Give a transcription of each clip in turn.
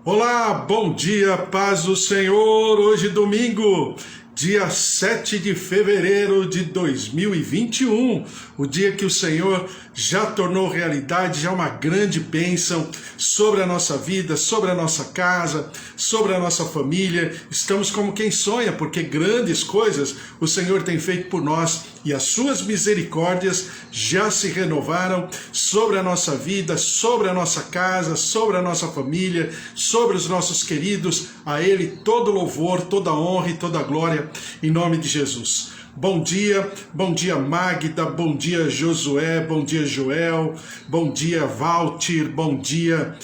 Olá, bom dia, paz do Senhor. Hoje domingo, dia 7 de fevereiro de 2021, o dia que o Senhor já tornou realidade, já uma grande bênção sobre a nossa vida, sobre a nossa casa, sobre a nossa família. Estamos como quem sonha, porque grandes coisas o Senhor tem feito por nós e as suas misericórdias já se renovaram sobre a nossa vida, sobre a nossa casa, sobre a nossa família, sobre os nossos queridos. A Ele todo louvor, toda honra e toda glória, em nome de Jesus. Bom dia Magda, bom dia Josué, bom dia Joel, bom dia Valtir, bom dia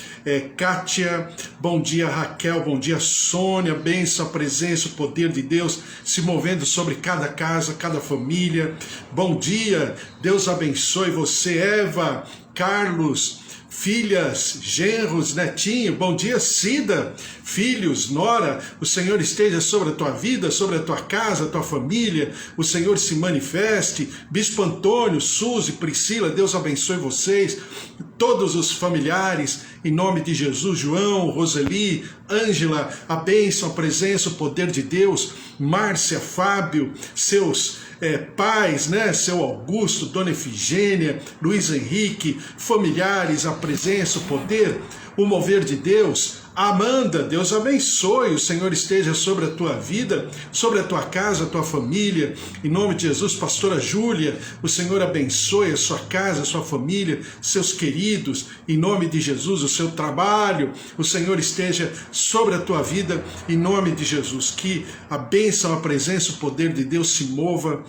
Kátia, bom dia Raquel, bom dia Sônia. Bênção, a presença, o poder de Deus se movendo sobre cada casa, cada família. Bom dia, Deus abençoe você, Eva, Carlos, filhas, genros, netinho. Bom dia, Cida, filhos, nora. O Senhor esteja sobre a tua vida, sobre a tua casa, a tua família. O Senhor se manifeste. Bispo Antônio, Suzy, Priscila, Deus abençoe vocês, todos os familiares, em nome de Jesus. João, Roseli, Ângela, a bênção, a presença, o poder de Deus. Márcia, Fábio, seus pais, né? Seu Augusto, Dona Efigênia, Luiz Henrique, familiares, a presença, o poder, o mover de Deus. Amanda, Deus abençoe, o Senhor esteja sobre a tua vida, sobre a tua casa, a tua família, em nome de Jesus. Pastora Júlia, o Senhor abençoe a sua casa, a sua família, seus queridos, em nome de Jesus. O seu trabalho, o Senhor esteja sobre a tua vida, em nome de Jesus. Que a bênção, a presença, o poder de Deus se mova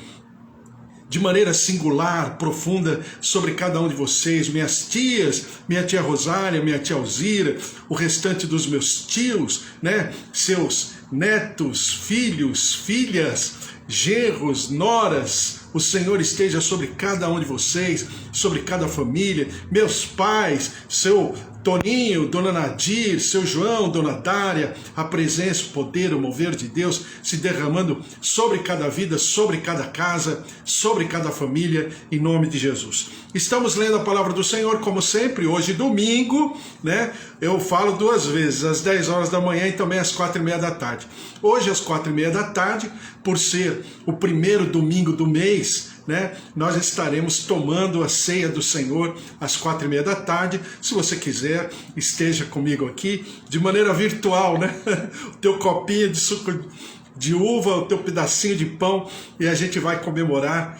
de maneira singular, profunda, sobre cada um de vocês, minhas tias, minha tia Rosália, minha tia Alzira, o restante dos meus tios, né? Seus netos, filhos, filhas, genros, noras. O Senhor esteja sobre cada um de vocês, sobre cada família, meus pais, seu Toninho, Dona Nadir, seu João, Dona Dária, a presença, o poder, o mover de Deus se derramando sobre cada vida, sobre cada casa, sobre cada família, em nome de Jesus. Estamos lendo a palavra do Senhor, como sempre, hoje domingo, né? Eu falo duas vezes, às 10 horas da manhã e também às 4:30 da tarde. Hoje às 4:30 da tarde, por ser o primeiro domingo do mês, né, nós estaremos tomando a ceia do Senhor às 4:30 da tarde. Se você quiser, esteja comigo aqui de maneira virtual, né? O teu copinho de suco de uva, o teu pedacinho de pão, e a gente vai comemorar.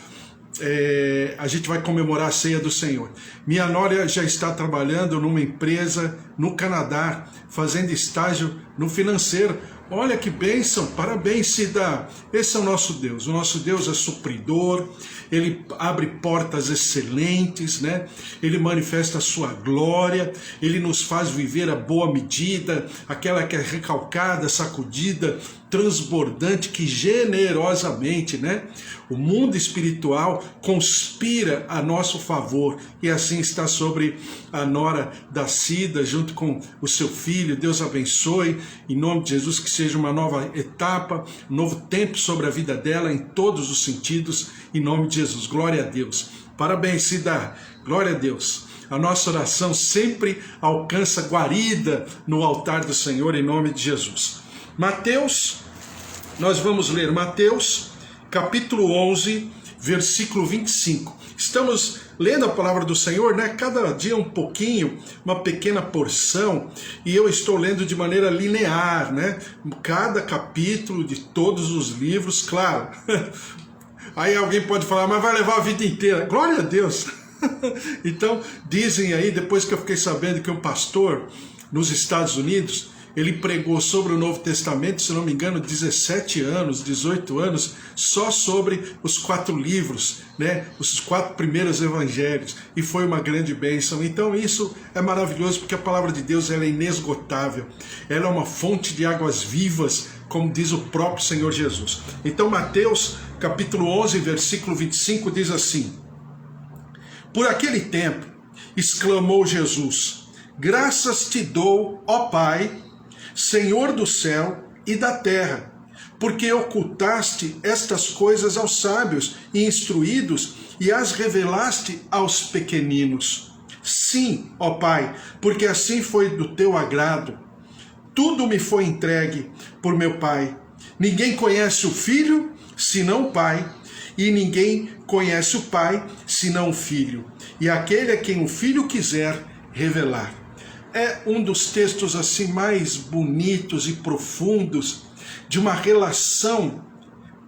A ceia do Senhor. Minha nora já está trabalhando numa empresa no Canadá, fazendo estágio no financeiro. Olha que bênção, parabéns, Cida. Esse é o nosso Deus é supridor, Ele abre portas excelentes, né? Ele manifesta a sua glória, Ele nos faz viver a boa medida, aquela que é recalcada, sacudida, transbordante, que generosamente, né? O mundo espiritual conspira a nosso favor, e assim está sobre a nora da Cida, junto com o seu filho. Deus abençoe, em nome de Jesus, que seja uma nova etapa, um novo tempo sobre a vida dela, em todos os sentidos, em nome de Jesus. Glória a Deus. Parabéns, Cida. Glória a Deus. A nossa oração sempre alcança guarida no altar do Senhor, em nome de Jesus. Mateus, nós vamos ler Mateus, capítulo 11, versículo 25. Estamos lendo a palavra do Senhor, né? Cada dia um pouquinho, uma pequena porção, e eu estou lendo de maneira linear, né? Cada capítulo de todos os livros, claro. Aí alguém pode falar, mas vai levar a vida inteira. Glória a Deus! Então, dizem aí, depois que eu fiquei sabendo que um pastor nos Estados Unidos, ele pregou sobre o Novo Testamento, se não me engano, 17 anos, 18 anos, só sobre os 4 livros, né? Os 4 primeiros evangelhos, e foi uma grande bênção. Então isso é maravilhoso, porque a palavra de Deus ela é inesgotável, ela é uma fonte de águas vivas, como diz o próprio Senhor Jesus. Então Mateus, capítulo 11, versículo 25, diz assim: Por aquele tempo, exclamou Jesus, graças te dou, ó Pai, Senhor do céu e da terra, porque ocultaste estas coisas aos sábios e instruídos e as revelaste aos pequeninos. Sim, ó Pai, porque assim foi do teu agrado. tudo me foi entregue por meu Pai. Ninguém conhece o Filho, senão o Pai, e ninguém conhece o Pai, senão o Filho, e aquele a quem o Filho quiser revelar. É um dos textos assim mais bonitos e profundos de uma relação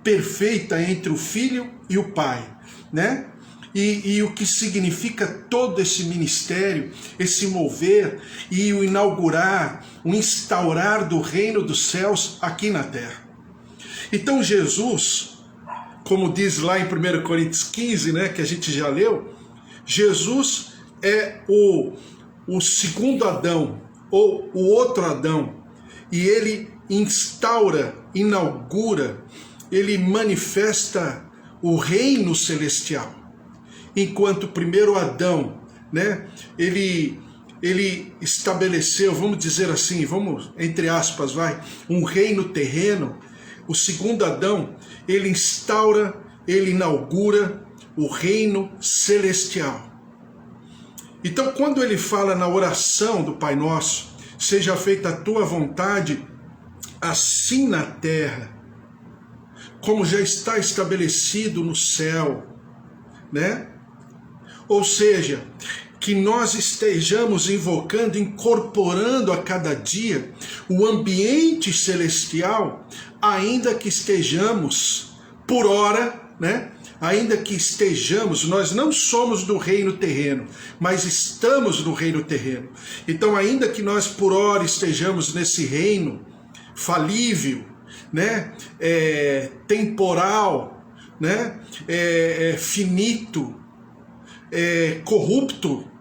perfeita entre o Filho e o Pai, né? E o que significa todo esse ministério, esse mover e o inaugurar, o instaurar do reino dos céus aqui na terra. Então Jesus, como diz lá em 1 Coríntios 15, né, que a gente já leu, Jesus é o segundo Adão, ou o outro Adão, e ele instaura, inaugura, ele manifesta o reino celestial. Enquanto o primeiro Adão, né, ele estabeleceu, vamos dizer assim, vamos, entre aspas, um reino terreno. O segundo Adão, ele instaura, ele inaugura o reino celestial. Então, quando ele fala na oração do Pai Nosso, seja feita a tua vontade, assim na terra, como já está estabelecido no céu, né? Ou seja, que nós estejamos invocando, incorporando a cada dia o ambiente celestial, ainda que estejamos, por hora, né? Ainda que estejamos, nós não somos do reino terreno, mas estamos no reino terreno. Então, ainda que nós por hora estejamos nesse reino falível, né? Temporal, né? Finito, corrupto,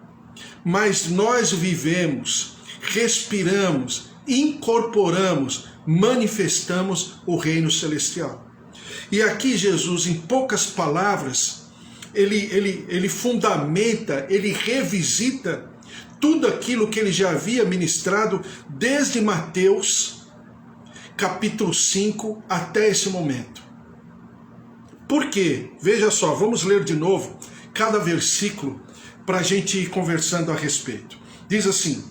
mas nós vivemos, respiramos, incorporamos, manifestamos o reino celestial. E aqui Jesus, em poucas palavras, ele fundamenta, ele revisita tudo aquilo que ele já havia ministrado desde Mateus, capítulo 5, até esse momento. Por quê? Veja só, vamos ler de novo cada versículo para a gente ir conversando a respeito. Diz assim: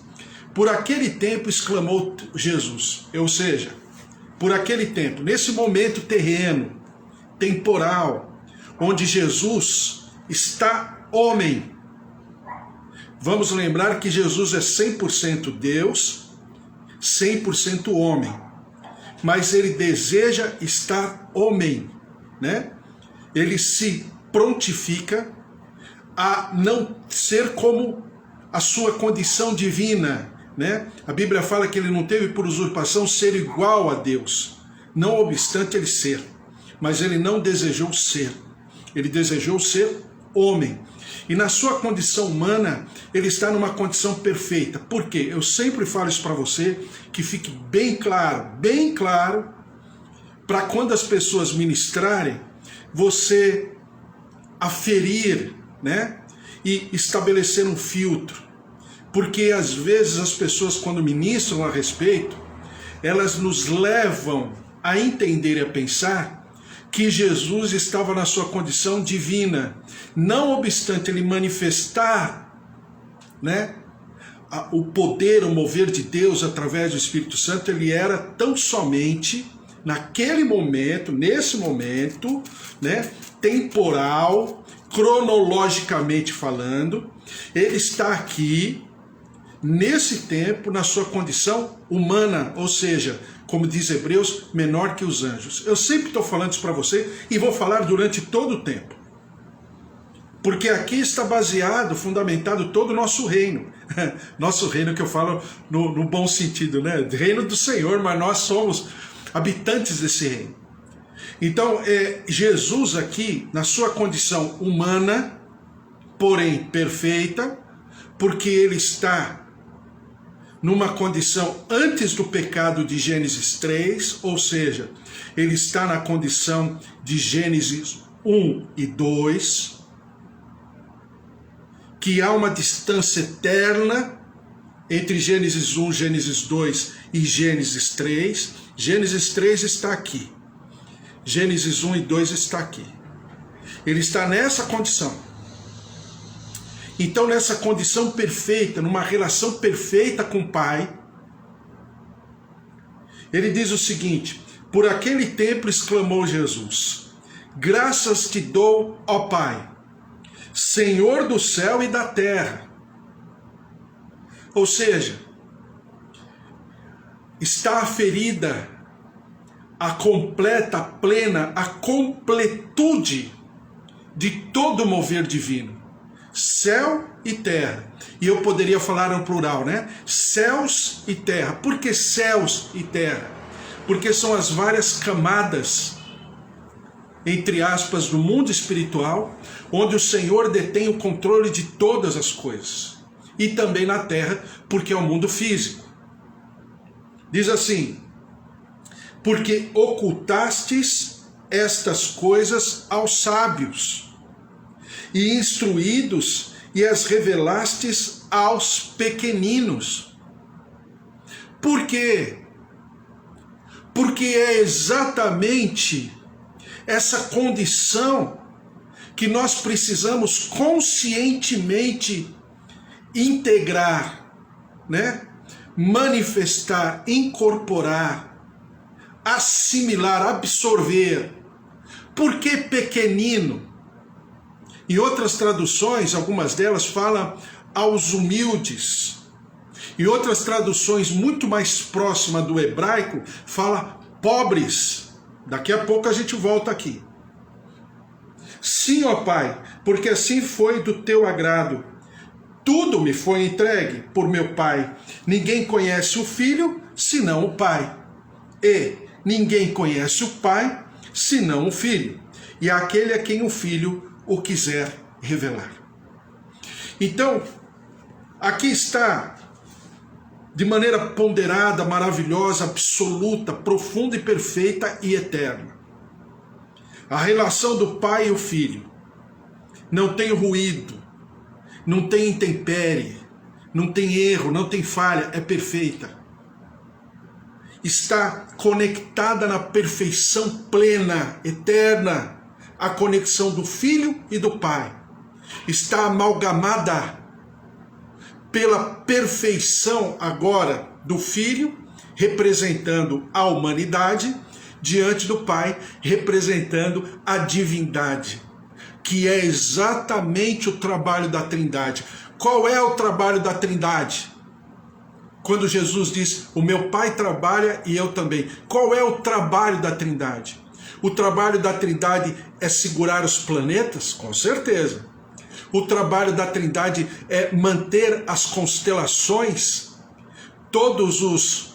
por aquele tempo exclamou Jesus, ou seja, por aquele tempo, nesse momento terreno, temporal, onde Jesus está homem. Vamos lembrar que Jesus é 100% Deus, 100% homem, mas ele deseja estar homem, né? Ele se prontifica a não ser como a sua condição divina, né? A Bíblia fala que ele não teve por usurpação ser igual a Deus, não obstante ele ser, mas ele não desejou ser, ele desejou ser homem. E na sua condição humana, ele está numa condição perfeita. Por quê? Eu sempre falo isso para você, que fique bem claro, para quando as pessoas ministrarem, você aferir, né? E estabelecer um filtro. Porque às vezes as pessoas, quando ministram a respeito, elas nos levam a entender e a pensar que Jesus estava na sua condição divina, não obstante ele manifestar, né, o poder, o mover de Deus através do Espírito Santo, ele era tão somente, naquele momento, nesse momento, né, temporal, cronologicamente falando, ele está aqui, nesse tempo, na sua condição humana, ou seja, como diz Hebreus, menor que os anjos. Eu sempre estou falando isso para você e vou falar durante todo o tempo. Porque aqui está baseado, fundamentado todo o nosso reino. Nosso reino que eu falo no bom sentido, né? Reino do Senhor, mas nós somos habitantes desse reino. Então, Jesus aqui, na sua condição humana, porém perfeita, porque ele está numa condição antes do pecado de Gênesis 3, ou seja, ele está na condição de Gênesis 1 e 2, que há uma distância eterna entre Gênesis 1, Gênesis 2 e Gênesis 3. Gênesis 3 está aqui. Gênesis 1 e 2 está aqui. Ele está nessa condição. Então, nessa condição perfeita, numa relação perfeita com o Pai, Ele diz o seguinte: por aquele tempo exclamou Jesus: graças te dou, ó Pai, Senhor do céu e da terra. Ou seja, está aferida a completa, a plena, a completude de todo o mover divino. Céu e terra. E eu poderia falar no plural, né? Céus e terra. Por que céus e terra? Porque são as várias camadas, entre aspas, do mundo espiritual, onde o Senhor detém o controle de todas as coisas. E também na terra, porque é o mundo físico. Diz assim: porque ocultastes estas coisas aos sábios, e instruídos, e as revelastes aos pequeninos. Por quê? Porque é exatamente essa condição que nós precisamos conscientemente integrar, né? Manifestar, incorporar, assimilar, absorver. Por que pequenino? Em outras traduções, algumas delas falam aos humildes. Em outras traduções, muito mais próximas do hebraico, fala pobres. Daqui a pouco a gente volta aqui. Sim, ó Pai, porque assim foi do teu agrado. Tudo me foi entregue por meu Pai. Ninguém conhece o Filho, senão o Pai. E ninguém conhece o Pai, senão o Filho. E aquele a quem o Filho o quiser revelar. Então, aqui está, de maneira ponderada, maravilhosa, absoluta, profunda e perfeita e eterna, a relação do Pai e o Filho. Não tem ruído, não tem intempérie, não tem erro, não tem falha, é perfeita. Está conectada na perfeição plena, eterna, a conexão do Filho e do Pai. Está amalgamada pela perfeição agora do Filho, representando a humanidade, diante do Pai, representando a divindade, que é exatamente o trabalho da Trindade. Qual é o trabalho da Trindade? Quando Jesus diz, o meu Pai trabalha e eu também. Qual é o trabalho da Trindade? O trabalho da Trindade é segurar os planetas? Com certeza. O trabalho da Trindade é manter as constelações, todos os,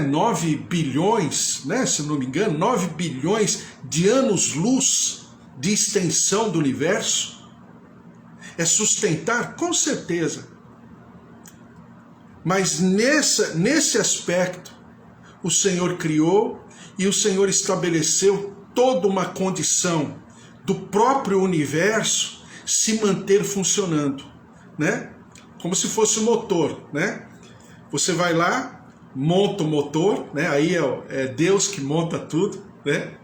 9 bilhões, né, se não me engano, 9 bilhões de anos-luz de extensão do universo? É sustentar? Com certeza. Mas nesse aspecto, o Senhor criou e o Senhor estabeleceu toda uma condição do próprio universo se manter funcionando, né? Como se fosse um motor, né? Você vai lá, monta o motor, né? Aí é Deus que monta tudo, né?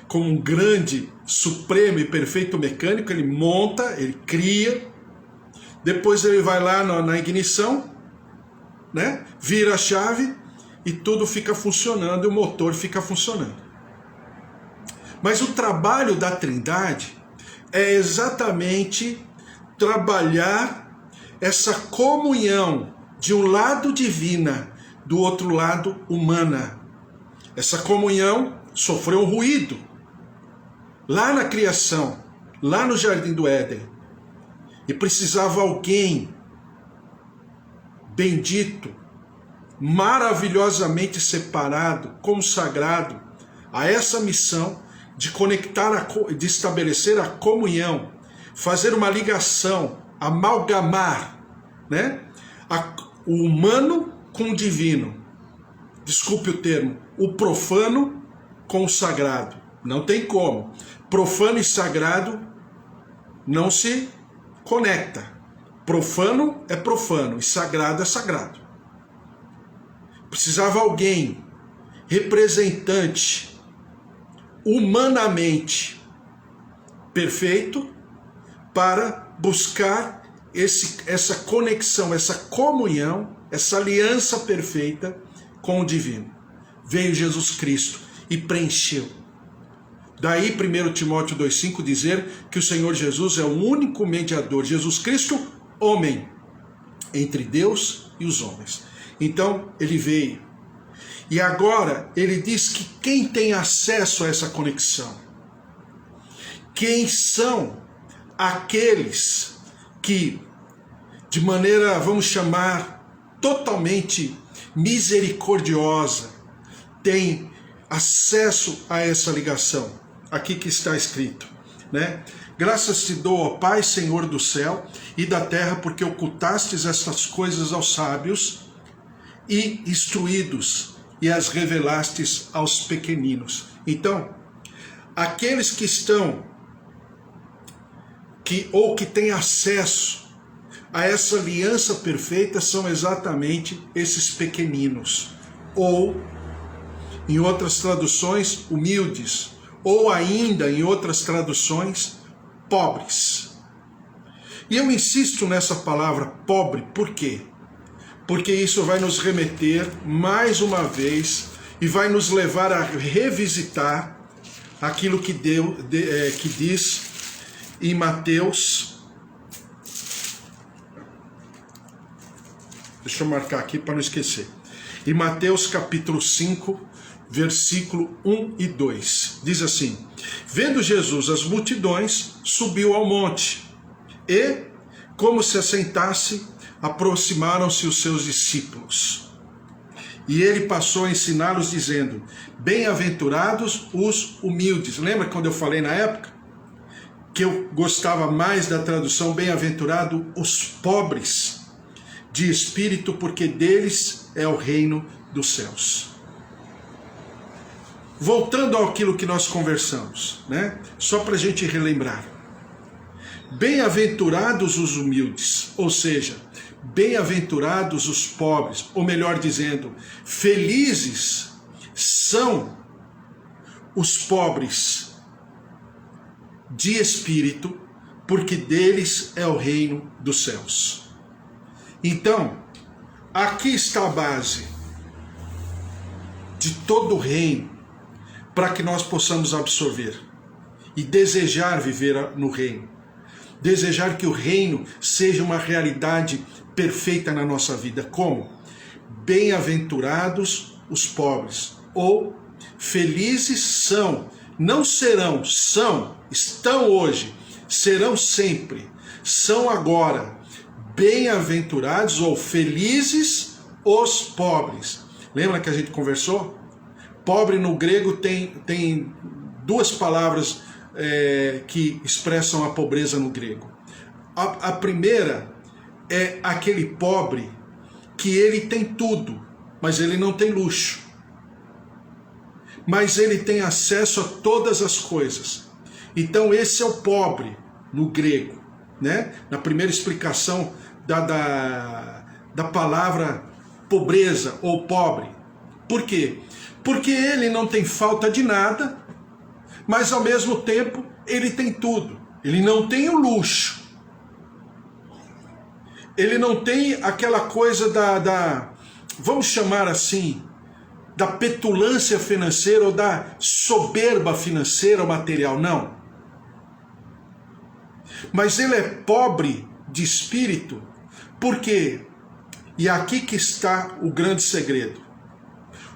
Como um grande, supremo e perfeito mecânico, ele monta, ele cria, depois ele vai lá na ignição, né? Vira a chave e tudo fica funcionando e o motor fica funcionando. Mas o trabalho da Trindade é exatamente trabalhar essa comunhão de um lado divina, do outro lado humana. Essa comunhão sofreu um ruído lá na criação, lá no Jardim do Éden. E precisava alguém bendito, maravilhosamente separado, consagrado a essa missão de conectar, de estabelecer a comunhão, fazer uma ligação, amalgamar, né? O humano com o divino. Desculpe o termo, o profano com o sagrado. Não tem como. Profano e sagrado não se conecta. Profano é profano e sagrado é sagrado. Precisava alguém, representante, humanamente perfeito, para buscar essa conexão, essa comunhão, essa aliança perfeita com o divino. Veio Jesus Cristo e preencheu. Daí 1 Timóteo 2,5 dizer que o Senhor Jesus é o único mediador, Jesus Cristo, homem, entre Deus e os homens. Então ele veio. E agora ele diz que quem tem acesso a essa conexão? Quem são aqueles que, de maneira, vamos chamar, totalmente misericordiosa, têm acesso a essa ligação? Aqui que está escrito, né? Graças te dou, ó Pai, Senhor do céu e da terra, porque ocultastes estas coisas aos sábios e instruídos e as revelastes aos pequeninos. Então, aqueles que estão, ou que têm acesso a essa aliança perfeita são exatamente esses pequeninos, ou, em outras traduções, humildes, ou ainda, em outras traduções, pobres. E eu insisto nessa palavra pobre, por quê? Porque isso vai nos remeter mais uma vez e vai nos levar a revisitar aquilo que que diz em Mateus. Deixa eu marcar aqui para não esquecer. Em Mateus capítulo 5, versículo 1 e 2. Diz assim: vendo Jesus as multidões, subiu ao monte, e, como se assentasse, aproximaram-se os seus discípulos. E ele passou a ensiná-los, dizendo: bem-aventurados os humildes. Lembra quando eu falei na época que eu gostava mais da tradução bem-aventurado os pobres de espírito, porque deles é o reino dos céus. Voltando àquilo que nós conversamos, né? Só para a gente relembrar. Bem-aventurados os humildes, ou seja, bem-aventurados os pobres, ou melhor dizendo, felizes são os pobres de espírito, porque deles é o reino dos céus. Então, aqui está a base de todo o reino, para que nós possamos absorver e desejar viver no reino. Desejar que o reino seja uma realidade perfeita na nossa vida. Como? Bem-aventurados os pobres, ou felizes são, não serão, são, estão hoje, serão sempre, são agora, bem-aventurados ou felizes os pobres. Lembra que a gente conversou? Pobre no grego tem duas palavras que expressam a pobreza no grego. A primeira é aquele pobre que ele tem tudo, mas ele não tem luxo. Mas ele tem acesso a todas as coisas. Então esse é o pobre no grego, né? Na primeira explicação da palavra pobreza ou pobre. Por quê? Porque ele não tem falta de nada, mas ao mesmo tempo ele tem tudo. Ele não tem o luxo. Ele não tem aquela coisa vamos chamar assim, da petulância financeira ou da soberba financeira ou material, não. Mas ele é pobre de espírito, porque, e aqui que está o grande segredo,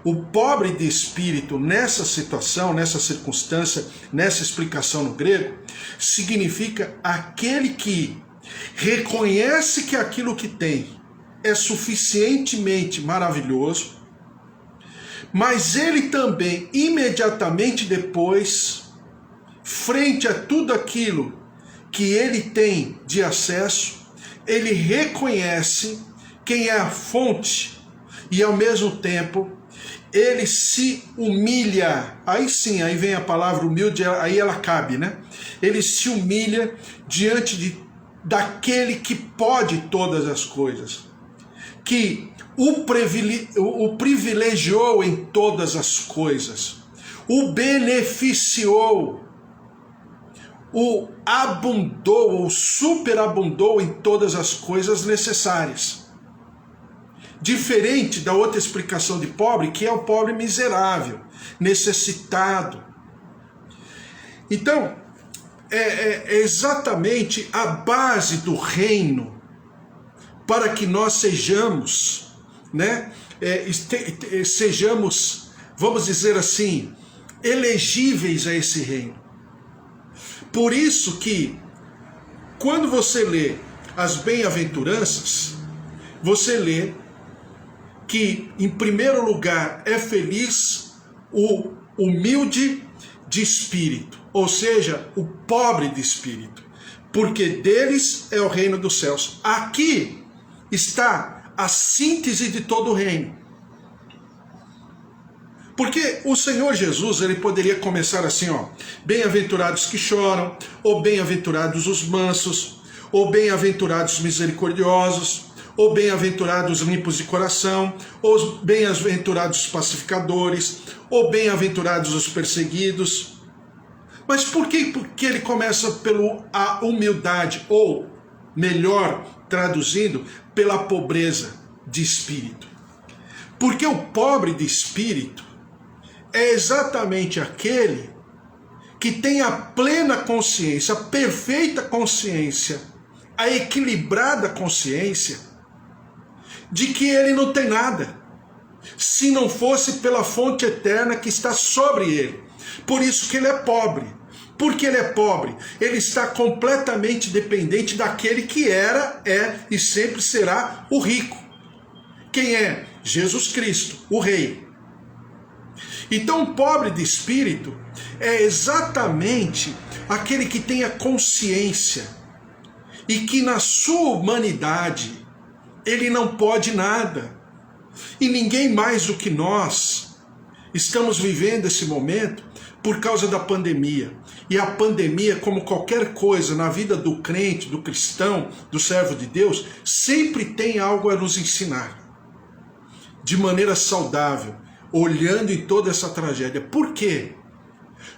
o pobre de espírito nessa situação, nessa circunstância, nessa explicação no grego, significa aquele que reconhece que aquilo que tem é suficientemente maravilhoso, mas ele também, imediatamente depois, frente a tudo aquilo que ele tem de acesso, ele reconhece quem é a fonte e, ao mesmo tempo, ele se humilha. Aí sim, aí vem a palavra humilde, aí ela cabe, né? Ele se humilha diante daquele que pode todas as coisas, que o privilegiou em todas as coisas, o beneficiou, o abundou, ou superabundou em todas as coisas necessárias. Diferente da outra explicação de pobre, que é o pobre miserável, necessitado. Então, é exatamente a base do reino para que nós sejamos, né, sejamos, vamos dizer assim, elegíveis a esse reino. Por isso que, quando você lê as bem-aventuranças, você lê que, em primeiro lugar, é feliz o humilde de espírito, ou seja, o pobre de espírito, porque deles é o reino dos céus. Aqui está a síntese de todo o reino. Porque o Senhor Jesus, ele poderia começar assim, ó: bem-aventurados que choram, ou bem-aventurados os mansos, ou bem-aventurados misericordiosos, ou bem-aventurados limpos de coração, ou bem-aventurados pacificadores, ou bem-aventurados os perseguidos. Mas por que ele começa pela humildade, ou, melhor traduzindo, pela pobreza de espírito? Porque o pobre de espírito é exatamente aquele que tem a plena consciência, a perfeita consciência, a equilibrada consciência de que ele não tem nada, se não fosse pela fonte eterna que está sobre ele. Por isso que ele é pobre. Porque ele é pobre, ele está completamente dependente daquele que era, é e sempre será o rico. Quem é? Jesus Cristo, o Rei. Então, o pobre de espírito é exatamente aquele que tem a consciência e que na sua humanidade ele não pode nada. E ninguém mais do que nós estamos vivendo esse momento por causa da pandemia. E a pandemia, como qualquer coisa na vida do crente, do cristão, do servo de Deus, sempre tem algo a nos ensinar. De maneira saudável, olhando em toda essa tragédia. Por quê?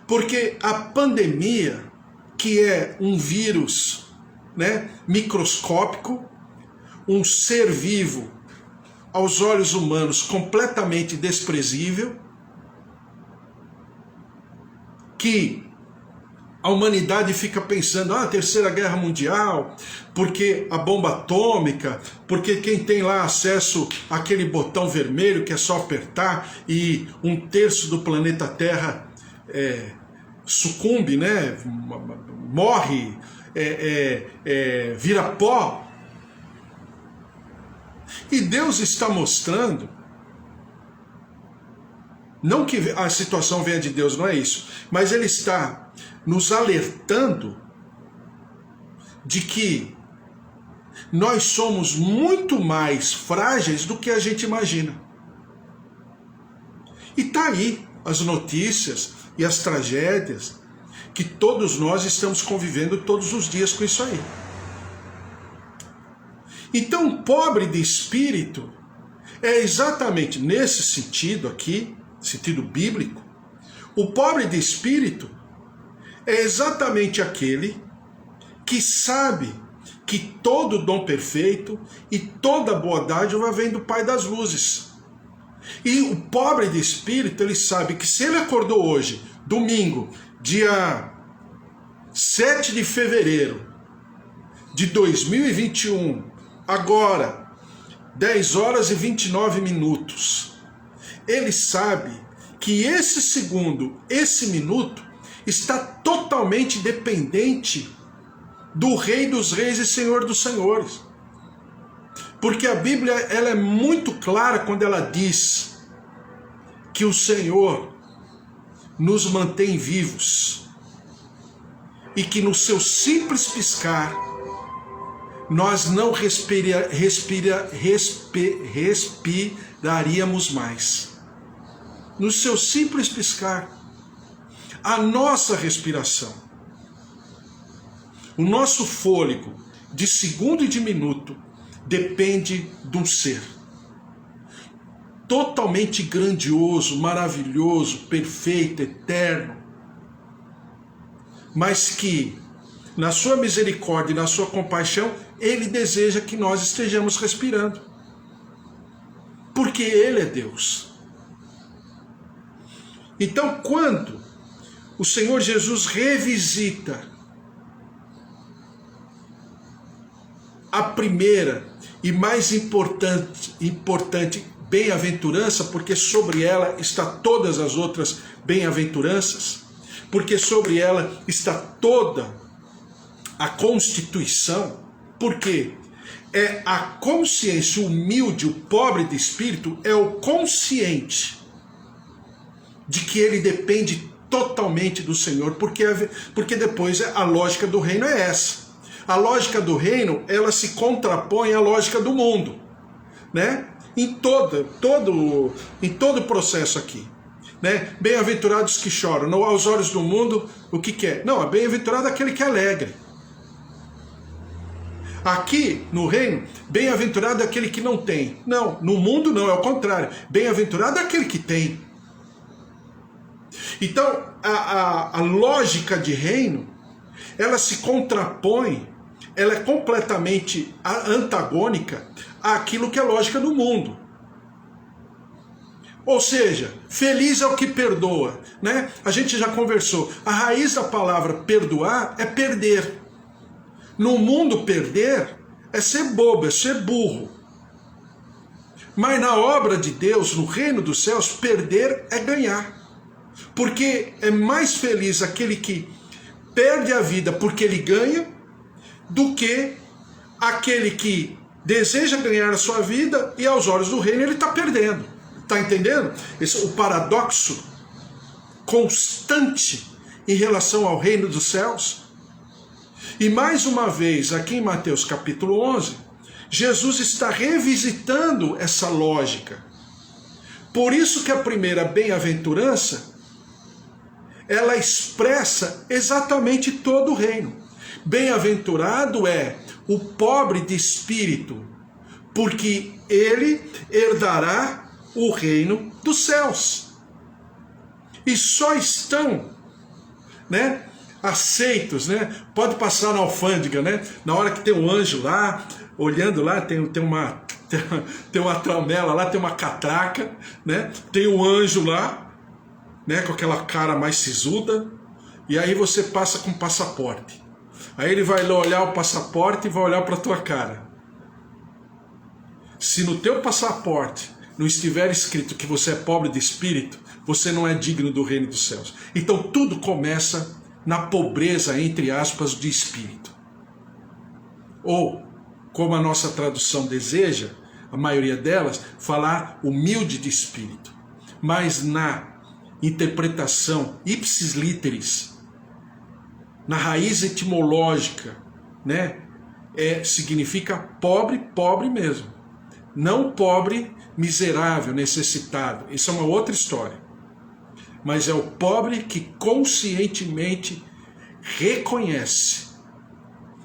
Porque a pandemia, que é um vírus, né, microscópico, um ser vivo aos olhos humanos completamente desprezível, que a humanidade fica pensando, a Terceira Guerra Mundial, porque a bomba atômica, porque quem tem lá acesso àquele botão vermelho que é só apertar e 1/3 do planeta Terra sucumbe, né? Morre, vira pó. E Deus está mostrando, não que a situação venha de Deus, não é isso, mas Ele está nos alertando de que nós somos muito mais frágeis do que a gente imagina. E tá aí as notícias e as tragédias que todos nós estamos convivendo todos os dias com isso aí. Então, o pobre de espírito é exatamente nesse sentido aqui, sentido bíblico, o pobre de espírito é exatamente aquele que sabe que todo dom perfeito e toda boa dádiva vem do Pai das luzes. E o pobre de espírito, ele sabe que se ele acordou hoje, domingo, dia 7 de fevereiro de 2021, agora, 10 horas e 29 minutos, ele sabe que esse segundo, esse minuto, está totalmente dependente do Rei dos Reis e Senhor dos Senhores. Porque a Bíblia, ela é muito clara quando ela diz que o Senhor nos mantém vivos e que no seu simples piscar nós não respiraríamos mais. No seu simples piscar, a nossa respiração, o nosso fôlego de segundo e de minuto depende de um ser totalmente grandioso, maravilhoso, perfeito, eterno, mas que na sua misericórdia e na sua compaixão, ele deseja que nós estejamos respirando. porque Ele é Deus. Então, quando o Senhor Jesus revisita a primeira e mais importante bem-aventurança, porque sobre ela está todas as outras bem-aventuranças, porque sobre ela está toda a constituição, porque é a consciência humilde, o pobre de espírito, é o consciente de que ele depende totalmente do Senhor, porque depois a lógica do reino é essa. A lógica do reino, ela se contrapõe à lógica do mundo, né? Em todo o processo aqui, né? Bem-aventurados que choram, não aos olhos do mundo, o que é? Não, é bem-aventurado aquele que é alegre. Aqui, no reino, bem-aventurado é aquele que não tem. Não, no mundo não, é o contrário. Bem-aventurado é aquele que tem. Então, a lógica de reino, ela se contrapõe, ela é completamente antagônica àquilo que é lógica do mundo. Ou seja, feliz é o que perdoa, né? A gente já conversou. A raiz da palavra perdoar é perder. No mundo, perder é ser bobo, é ser burro. Mas na obra de Deus, no reino dos céus, perder é ganhar. Porque é mais feliz aquele que perde a vida porque ele ganha, do que aquele que deseja ganhar a sua vida e aos olhos do reino ele está perdendo. Está entendendo? O paradoxo constante em relação ao reino dos céus. E mais uma vez, aqui em Mateus capítulo 11, Jesus está revisitando essa lógica. Por isso que a primeira bem-aventurança, ela expressa exatamente todo o reino. Bem-aventurado é o pobre de espírito, porque ele herdará o reino dos céus. E só estão, né, aceitos, né? Pode passar na alfândega, né? Na hora que tem um anjo lá, olhando lá, tem uma tramela lá, tem uma catraca, né? Tem um anjo lá, né, com aquela cara mais sisuda, e aí você passa com passaporte. Aí ele vai lá olhar o passaporte e vai olhar para a tua cara. Se no teu passaporte não estiver escrito que você é pobre de espírito, você não é digno do reino dos céus. Então tudo começa na pobreza, entre aspas, de espírito. Ou, como a nossa tradução deseja, a maioria delas, falar humilde de espírito. Mas na interpretação ipsis literis, na raiz etimológica, né, significa pobre, pobre mesmo. Não pobre, miserável, necessitado. Isso é uma outra história. Mas é o pobre que conscientemente reconhece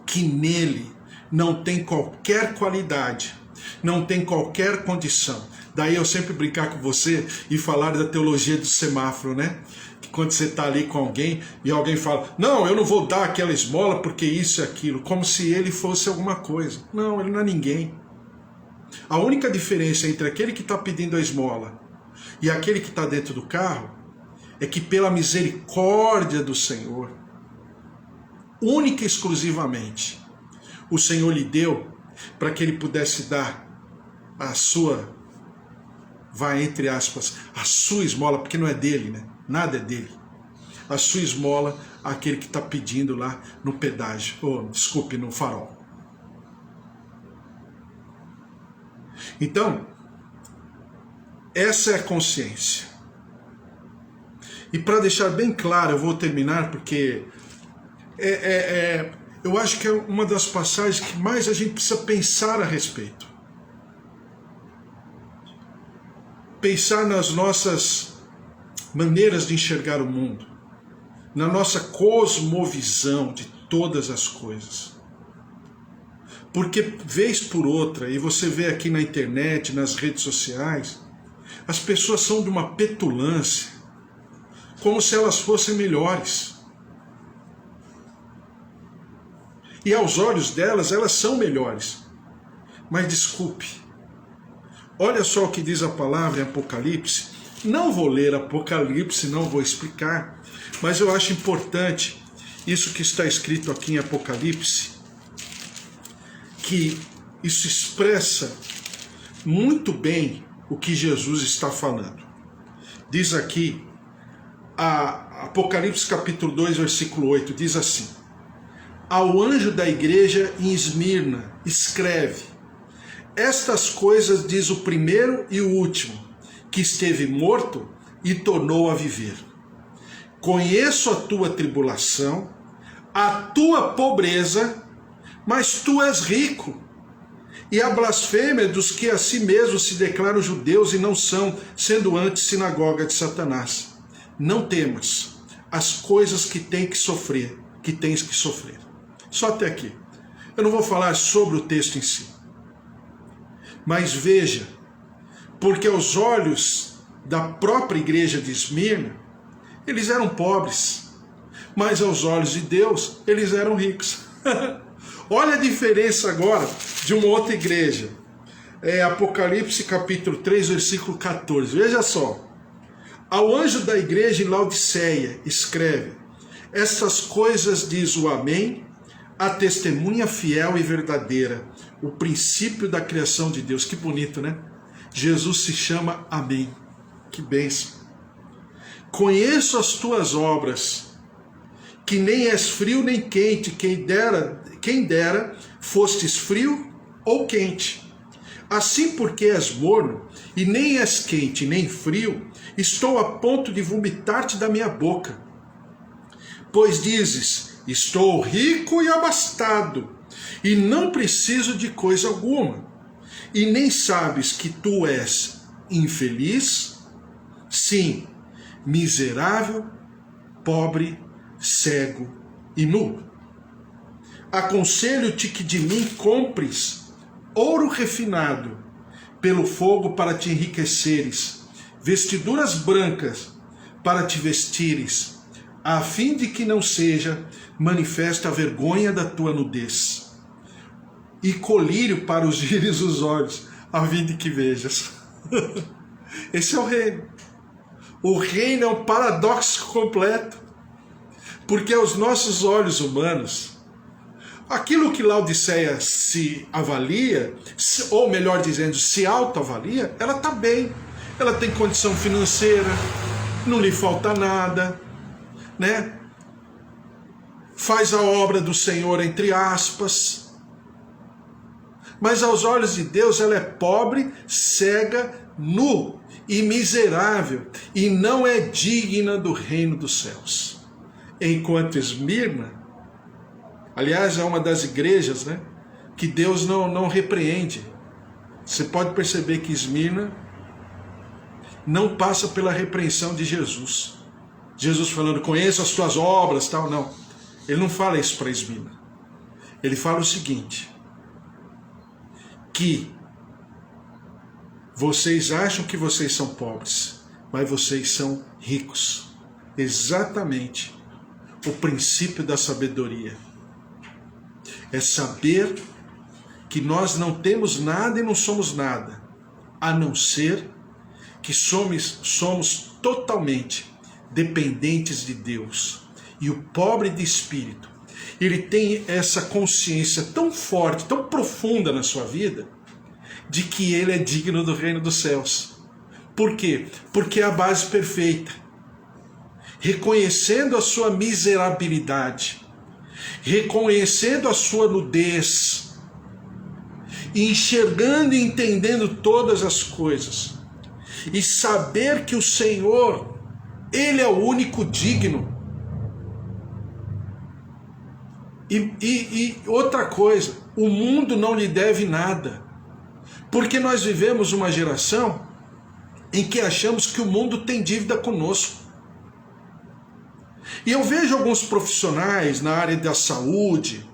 que nele não tem qualquer qualidade, não tem qualquer condição. Daí eu sempre brincar com você e falar da teologia do semáforo, né? Que quando você está ali com alguém e alguém fala, não, eu não vou dar aquela esmola porque isso e aquilo, como se ele fosse alguma coisa. Não, ele não é ninguém. A única diferença entre aquele que está pedindo a esmola e aquele que está dentro do carro é que pela misericórdia do Senhor, única e exclusivamente, o Senhor lhe deu para que ele pudesse dar a sua, vai entre aspas, a sua esmola, porque não é dele, né? Nada é dele. A sua esmola àquele que está pedindo lá no pedágio, desculpe, no farol. Então, essa é a consciência. E para deixar bem claro, eu vou terminar porque eu acho que é uma das passagens que mais a gente precisa pensar a respeito. Pensar nas nossas maneiras de enxergar o mundo, na nossa cosmovisão de todas as coisas. Porque, vez por outra, e você vê aqui na internet, nas redes sociais, as pessoas são de uma petulância, como se elas fossem melhores. E aos olhos delas, elas são melhores. Mas desculpe, Olha só o que diz a palavra em Apocalipse. Não vou ler Apocalipse, não vou explicar, mas eu acho importante isso que está escrito aqui em Apocalipse, que isso expressa muito bem o que Jesus está falando. Diz aqui, Apocalipse capítulo 2, versículo 8, diz assim: ao anjo da igreja em Esmirna, escreve: estas coisas diz o primeiro e o último, que esteve morto e tornou a viver. Conheço a tua tribulação, a tua pobreza, mas tu és rico, e a blasfêmia dos que a si mesmos se declaram judeus e não são, sendo antes sinagoga de Satanás. Não temas as coisas que tens que sofrer. Só até aqui. Eu não vou falar sobre o texto em si. Mas veja, porque aos olhos da própria igreja de Esmirna, eles eram pobres, mas aos olhos de Deus, eles eram ricos. Olha a diferença agora de uma outra igreja. Apocalipse capítulo 3, versículo 14. Veja só. Ao anjo da igreja em Laodiceia, escreve: estas coisas diz o Amém, a testemunha fiel e verdadeira, o princípio da criação de Deus. Que bonito, né? Jesus se chama Amém. Que bênção. Conheço as tuas obras, que nem és frio nem quente, quem dera fostes frio ou quente. Assim, porque és morno, e nem és quente nem frio, estou a ponto de vomitar-te da minha boca. Pois dizes: estou rico e abastado, e não preciso de coisa alguma. E nem sabes que tu és infeliz, sim, miserável, pobre, cego e nu. Aconselho-te que de mim compres ouro refinado pelo fogo para te enriqueceres, vestiduras brancas para te vestires, a fim de que não seja manifesta a vergonha da tua nudez, e colírio para os gires os olhos, a fim de que vejas. Esse é o reino. O reino é um paradoxo completo, porque aos nossos olhos humanos, aquilo que Laodiceia se avalia, ou melhor dizendo, se autoavalia, ela está bem. Ela tem condição financeira, não lhe falta nada, né? Faz a obra do Senhor, entre aspas. Mas aos olhos de Deus ela é pobre, cega, nu e miserável, e não é digna do reino dos céus. Enquanto Esmirna, aliás, é uma das igrejas, né, que Deus não repreende. Você pode perceber que Esmirna não passa pela repreensão de Jesus. Jesus falando: conheço as tuas obras, tal, não. Ele não fala isso para Esmirna. Ele fala o seguinte: que vocês acham que vocês são pobres, mas vocês são ricos. Exatamente o princípio da sabedoria. É saber que nós não temos nada e não somos nada, a não ser que somos totalmente dependentes de Deus. E o pobre de espírito, ele tem essa consciência tão forte, tão profunda na sua vida, de que ele é digno do reino dos céus. Por quê? Porque é a base perfeita. Reconhecendo a sua miserabilidade, reconhecendo a sua nudez, enxergando e entendendo todas as coisas, e saber que o Senhor, Ele é o único digno. E outra coisa, o mundo não lhe deve nada, porque nós vivemos uma geração em que achamos que o mundo tem dívida conosco. E eu vejo alguns profissionais na área da saúde,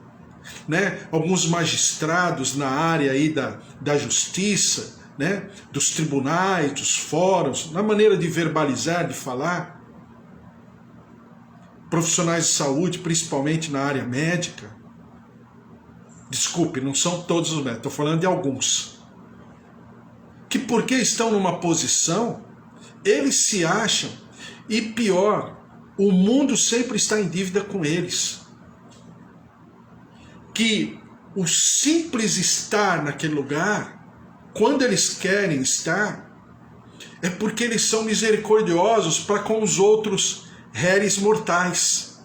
né, alguns magistrados na área aí da justiça, né, dos tribunais, dos fóruns, na maneira de verbalizar, de falar, profissionais de saúde, principalmente na área médica. Desculpe, não são todos os médicos, estou falando de alguns, que porque estão numa posição, eles se acham, e pior, o mundo sempre está em dívida com eles. Que o simples estar naquele lugar, quando eles querem estar, é porque eles são misericordiosos para com os outros réis mortais.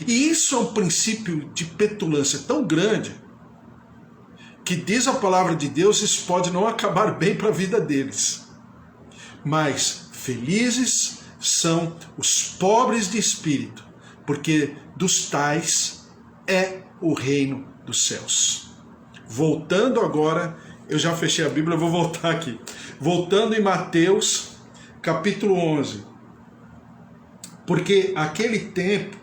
E isso é um princípio de petulância tão grande, que diz a palavra de Deus, isso pode não acabar bem para a vida deles. Mas felizes são os pobres de espírito, porque dos tais é o reino dos céus. Voltando agora, eu já fechei a Bíblia, eu vou voltar aqui. Voltando em Mateus, capítulo 11. Porque aquele tempo,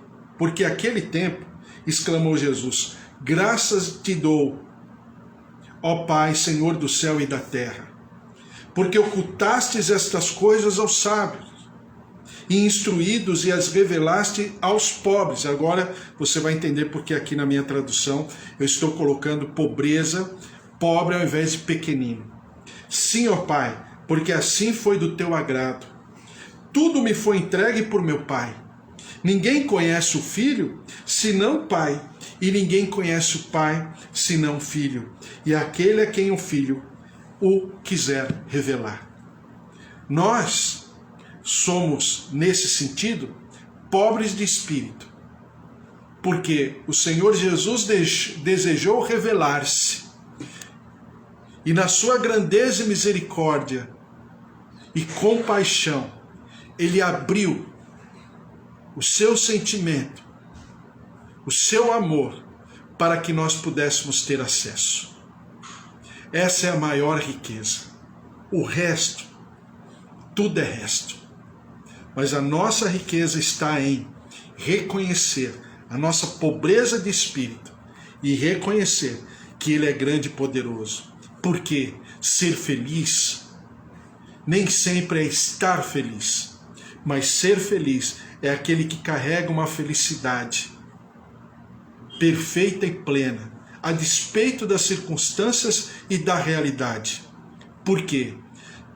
exclamou Jesus, graças te dou, ó Pai, Senhor do céu e da terra, porque ocultastes estas coisas aos sábios, e instruídos, e as revelaste aos pobres. Agora você vai entender porque aqui na minha tradução eu estou colocando pobreza, pobre ao invés de pequenino. Sim, ó Pai, porque assim foi do teu agrado. Tudo me foi entregue por meu Pai. Ninguém conhece o Filho, senão o Pai, e ninguém conhece o Pai, senão o Filho, e aquele a quem o Filho o quiser revelar. Nós somos, nesse sentido, pobres de espírito, porque o Senhor Jesus desejou revelar-se, e na sua grandeza e misericórdia e compaixão, ele abriu o seu sentimento, o seu amor, para que nós pudéssemos ter acesso. Essa é a maior riqueza. O resto, tudo é resto. Mas a nossa riqueza está em reconhecer a nossa pobreza de espírito e reconhecer que Ele é grande e poderoso. Porque ser feliz nem sempre é estar feliz, mas ser feliz é aquele que carrega uma felicidade perfeita e plena, a despeito das circunstâncias e da realidade. Por quê?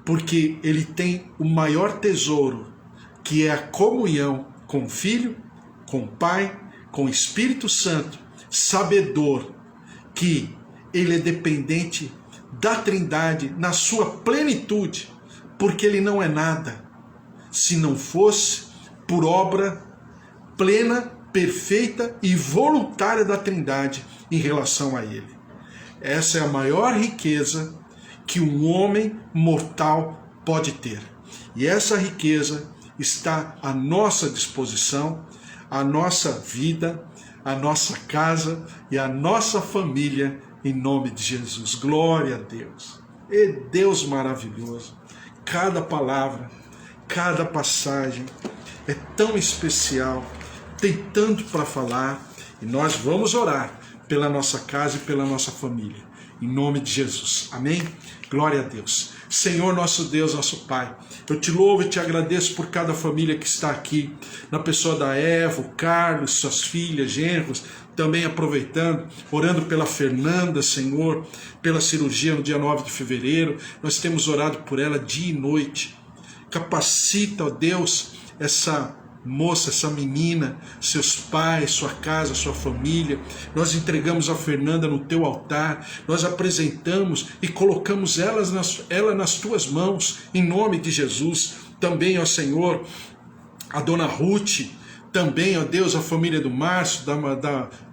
Porque ele tem o maior tesouro, que é a comunhão com o Filho, com o Pai, com o Espírito Santo, sabedor que ele é dependente da Trindade na sua plenitude, porque ele não é nada se não fosse por obra plena, perfeita e voluntária da Trindade em relação a ele. Essa é a maior riqueza que um homem mortal pode ter. E essa riqueza está à nossa disposição, a nossa vida, a nossa casa e a nossa família, em nome de Jesus. Glória a Deus. E Deus maravilhoso. Cada palavra, cada passagem é tão especial, tem tanto para falar, e nós vamos orar pela nossa casa e pela nossa família, em nome de Jesus. Amém? Glória a Deus. Senhor, nosso Deus, nosso Pai, eu te louvo e te agradeço por cada família que está aqui, na pessoa da Eva, o Carlos, suas filhas, genros, também aproveitando, orando pela Fernanda, Senhor, pela cirurgia no dia 9 de fevereiro, nós temos orado por ela dia e noite. Capacita, ó Deus, essa moça, essa menina, seus pais, sua casa, sua família. Nós entregamos a Fernanda no teu altar, nós apresentamos e colocamos ela nas tuas mãos, em nome de Jesus. Também, ó Senhor, a dona Ruth, também, ó Deus, a família do Márcio,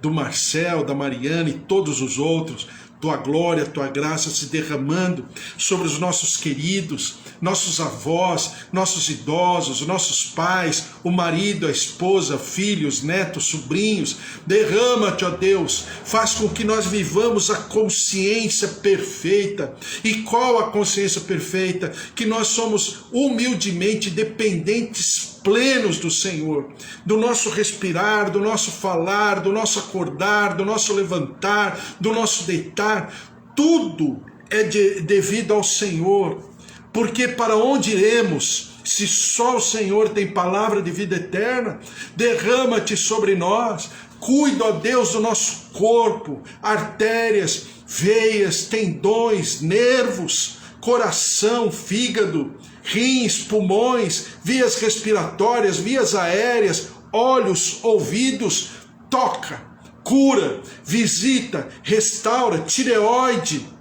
do Marcel, da Mariana e todos os outros. Tua glória, tua graça se derramando sobre os nossos queridos, nossos avós, nossos idosos, nossos pais, o marido, a esposa, filhos, netos, sobrinhos. Derrama-te, ó Deus, faz com que nós vivamos a consciência perfeita. E qual a consciência perfeita? Que nós somos humildemente dependentes plenos do Senhor, do nosso respirar, do nosso falar, do nosso acordar, do nosso levantar, do nosso deitar, tudo é devido ao Senhor, porque para onde iremos se só o Senhor tem palavra de vida eterna? Derrama-te sobre nós, Cuida, ó Deus, do nosso corpo, artérias, veias, tendões, nervos, coração, fígado, rins, pulmões, vias respiratórias, vias aéreas, olhos, ouvidos. Toca, cura, visita, restaura, tireoide.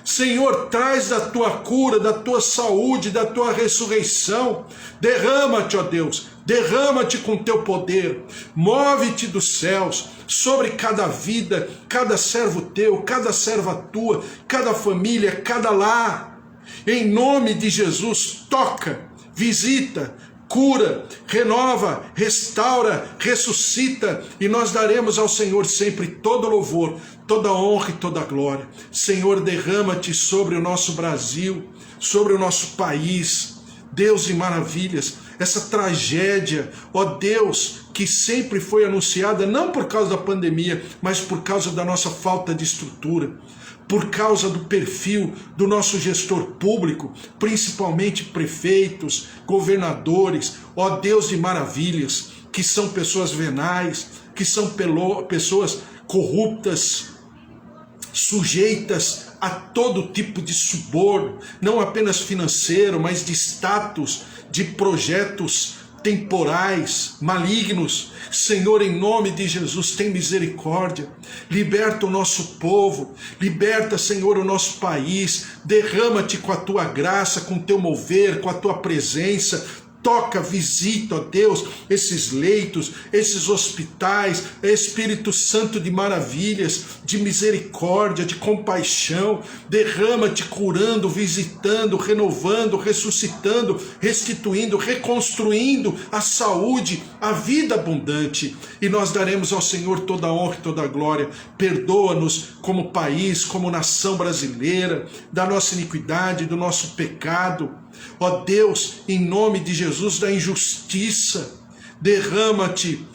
Senhor, traz da tua cura, da tua saúde, da tua ressurreição. Derrama-te, ó Deus, derrama-te com teu poder. Move-te dos céus sobre cada vida, cada servo teu, cada serva tua, cada família, cada lar. Em nome de Jesus, toca, visita, cura, renova, restaura, ressuscita, e nós daremos ao Senhor sempre todo louvor, toda honra e toda glória. Senhor, derrama-te sobre o nosso Brasil, sobre o nosso país. Deus de maravilhas, essa tragédia, ó Deus, que sempre foi anunciada, não por causa da pandemia, mas por causa da nossa falta de estrutura, por causa do perfil do nosso gestor público, principalmente prefeitos, governadores, ó Deus de maravilhas, que são pessoas venais, que são pessoas corruptas, sujeitas a todo tipo de suborno, não apenas financeiro, mas de status, de projetos temporais, malignos. Senhor, em nome de Jesus, tem misericórdia, liberta o nosso povo, liberta, Senhor, o nosso país, derrama-te com a tua graça, com o teu mover, com a tua presença. Toca, visita, ó Deus, esses leitos, esses hospitais, Espírito Santo de maravilhas, de misericórdia, de compaixão. Derrama-te curando, visitando, renovando, ressuscitando, restituindo, reconstruindo a saúde, a vida abundante. E nós daremos ao Senhor toda a honra e toda a glória. Perdoa-nos como país, como nação brasileira, da nossa iniquidade, do nosso pecado. Ó Deus, em nome de Jesus, da injustiça, derrama-te,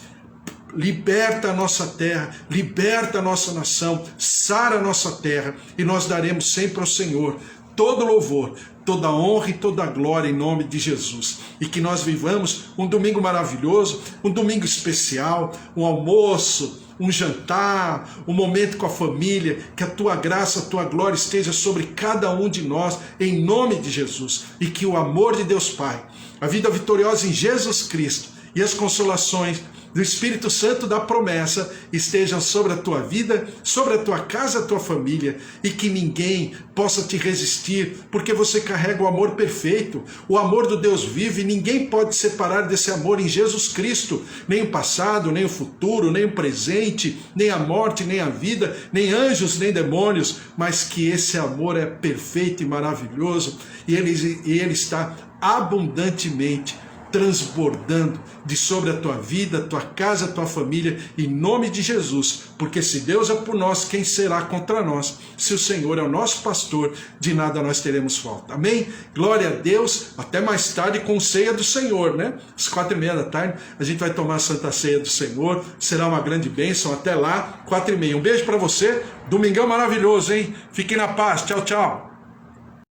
liberta a nossa terra, liberta a nossa nação, sara a nossa terra, e nós daremos sempre ao Senhor todo louvor, toda honra e toda glória em nome de Jesus. E que nós vivamos um domingo maravilhoso, um domingo especial, um almoço, um jantar, um momento com a família, que a tua graça, a tua glória esteja sobre cada um de nós, em nome de Jesus, e que o amor de Deus Pai, a vida vitoriosa em Jesus Cristo e as consolações do Espírito Santo da promessa estejam sobre a tua vida, sobre a tua casa, a tua família, e que ninguém possa te resistir, porque você carrega o amor perfeito, o amor do Deus vivo, e ninguém pode separar desse amor em Jesus Cristo, nem o passado, nem o futuro, nem o presente, nem a morte, nem a vida, nem anjos, nem demônios, mas que esse amor é perfeito e maravilhoso, e ele está abundantemente transbordando de sobre a tua vida, a tua casa, a tua família, em nome de Jesus, porque se Deus é por nós, quem será contra nós? Se o Senhor é o nosso pastor, de nada nós teremos falta. Amém? Glória a Deus, até mais tarde com ceia do Senhor, né? Às 4:30 da tarde, a gente vai tomar a Santa Ceia do Senhor, será uma grande bênção, até lá, 4:30. Um beijo para você, domingão maravilhoso, hein? Fique na paz, tchau, tchau.